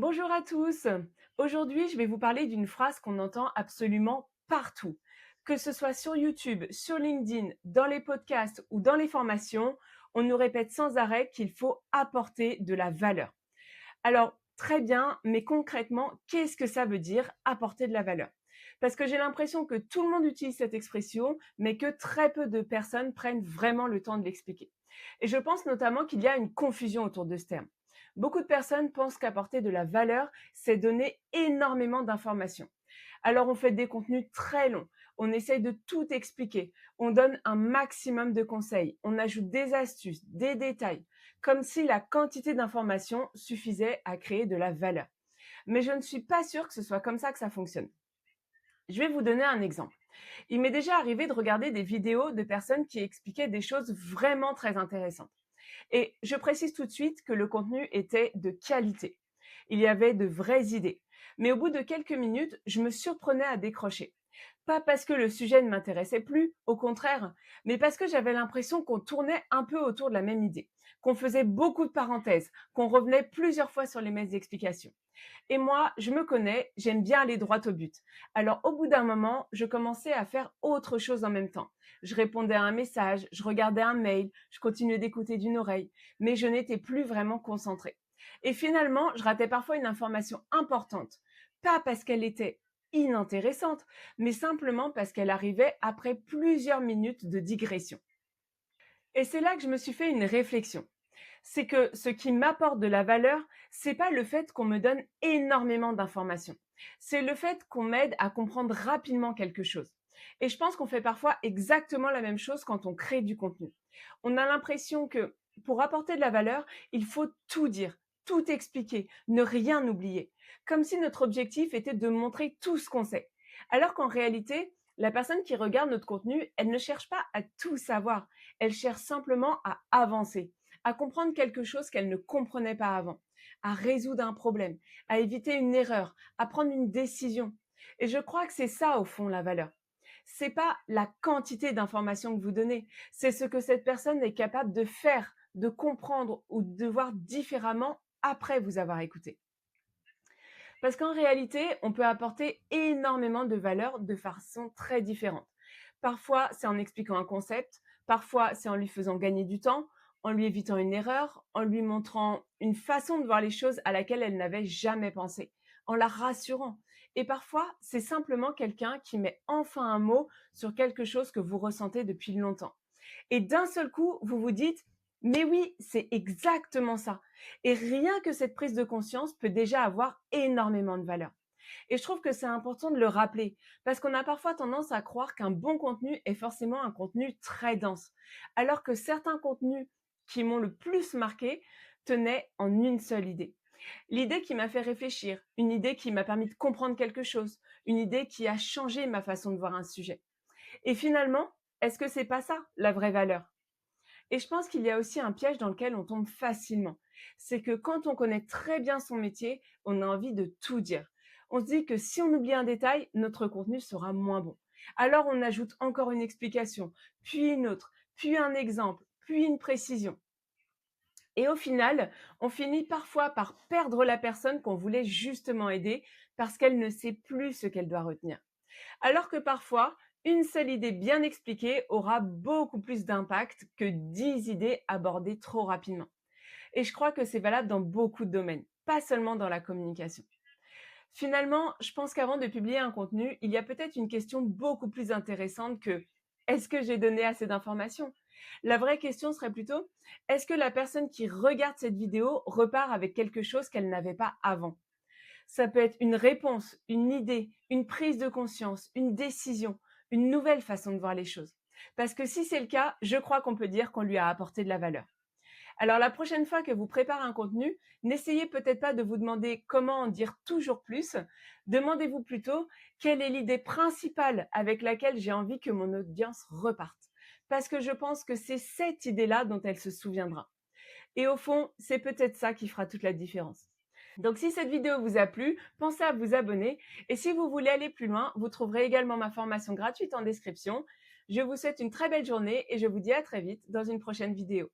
Bonjour à tous. Aujourd'hui, je vais vous parler d'une phrase qu'on entend absolument partout. Que ce soit sur YouTube, sur LinkedIn, dans les podcasts ou dans les formations, on nous répète sans arrêt qu'il faut apporter de la valeur. Alors, très bien, mais concrètement, qu'est-ce que ça veut dire apporter de la valeur? Parce que j'ai l'impression que tout le monde utilise cette expression, mais que très peu de personnes prennent vraiment le temps de l'expliquer. Et je pense notamment qu'il y a une confusion autour de ce terme. Beaucoup de personnes pensent qu'apporter de la valeur, c'est donner énormément d'informations. Alors on fait des contenus très longs, on essaye de tout expliquer, on donne un maximum de conseils, on ajoute des astuces, des détails, comme si la quantité d'informations suffisait à créer de la valeur. Mais je ne suis pas sûre que ce soit comme ça que ça fonctionne. Je vais vous donner un exemple. Il m'est déjà arrivé de regarder des vidéos de personnes qui expliquaient des choses vraiment très intéressantes. Et je précise tout de suite que le contenu était de qualité. Il y avait de vraies idées. Mais au bout de quelques minutes, je me surprenais à décrocher. Pas parce que le sujet ne m'intéressait plus, au contraire, mais parce que j'avais l'impression qu'on tournait un peu autour de la même idée, qu'on faisait beaucoup de parenthèses, qu'on revenait plusieurs fois sur les mêmes explications. Et moi, je me connais, j'aime bien aller droit au but. Alors au bout d'un moment, je commençais à faire autre chose en même temps. Je répondais à un message, je regardais un mail, je continuais d'écouter d'une oreille, mais je n'étais plus vraiment concentrée. Et finalement, je ratais parfois une information importante, pas parce qu'elle était inintéressante, mais simplement parce qu'elle arrivait après plusieurs minutes de digression. Et c'est là que je me suis fait une réflexion. C'est que ce qui m'apporte de la valeur, c'est pas le fait qu'on me donne énormément d'informations. C'est le fait qu'on m'aide à comprendre rapidement quelque chose. Et je pense qu'on fait parfois exactement la même chose quand on crée du contenu. On a l'impression que pour apporter de la valeur, il faut tout dire, tout expliquer, ne rien oublier. Comme si notre objectif était de montrer tout ce qu'on sait. Alors qu'en réalité, la personne qui regarde notre contenu, elle ne cherche pas à tout savoir. Elle cherche simplement à avancer, à comprendre quelque chose qu'elle ne comprenait pas avant, à résoudre un problème, à éviter une erreur, à prendre une décision. Et je crois que c'est ça au fond la valeur. C'est pas la quantité d'informations que vous donnez, c'est ce que cette personne est capable de faire, de comprendre ou de voir différemment après vous avoir écouté. Parce qu'en réalité, on peut apporter énormément de valeur de façon très différente. Parfois, c'est en expliquant un concept, parfois, c'est en lui faisant gagner du temps, en lui évitant une erreur, en lui montrant une façon de voir les choses à laquelle elle n'avait jamais pensé, en la rassurant. Et parfois, c'est simplement quelqu'un qui met enfin un mot sur quelque chose que vous ressentez depuis longtemps. Et d'un seul coup, vous vous dites, mais oui, c'est exactement ça. Et rien que cette prise de conscience peut déjà avoir énormément de valeur. Et je trouve que c'est important de le rappeler, parce qu'on a parfois tendance à croire qu'un bon contenu est forcément un contenu très dense, alors que certains contenus qui m'ont le plus marqué tenaient en une seule idée. L'idée qui m'a fait réfléchir, une idée qui m'a permis de comprendre quelque chose, une idée qui a changé ma façon de voir un sujet. Et finalement, est-ce que c'est pas ça la vraie valeur? Et je pense qu'il y a aussi un piège dans lequel on tombe facilement. C'est que quand on connaît très bien son métier, on a envie de tout dire. On se dit que si on oublie un détail, notre contenu sera moins bon. Alors on ajoute encore une explication, puis une autre, puis un exemple, puis une précision. Et au final, on finit parfois par perdre la personne qu'on voulait justement aider parce qu'elle ne sait plus ce qu'elle doit retenir. Alors que parfois, une seule idée bien expliquée aura beaucoup plus d'impact que 10 idées abordées trop rapidement. Et je crois que c'est valable dans beaucoup de domaines, pas seulement dans la communication. Finalement, je pense qu'avant de publier un contenu, il y a peut-être une question beaucoup plus intéressante que est-ce que j'ai donné assez d'informations? La vraie question serait plutôt est-ce que la personne qui regarde cette vidéo repart avec quelque chose qu'elle n'avait pas avant? Ça peut être une réponse, une idée, une prise de conscience, une décision, une nouvelle façon de voir les choses. Parce que si c'est le cas, je crois qu'on peut dire qu'on lui a apporté de la valeur. Alors la prochaine fois que vous préparez un contenu, n'essayez peut-être pas de vous demander comment en dire toujours plus. Demandez-vous plutôt quelle est l'idée principale avec laquelle j'ai envie que mon audience reparte. Parce que je pense que c'est cette idée-là dont elle se souviendra. Et au fond, c'est peut-être ça qui fera toute la différence. Donc si cette vidéo vous a plu, pensez à vous abonner et si vous voulez aller plus loin, vous trouverez également ma formation gratuite en description. Je vous souhaite une très belle journée et je vous dis à très vite dans une prochaine vidéo.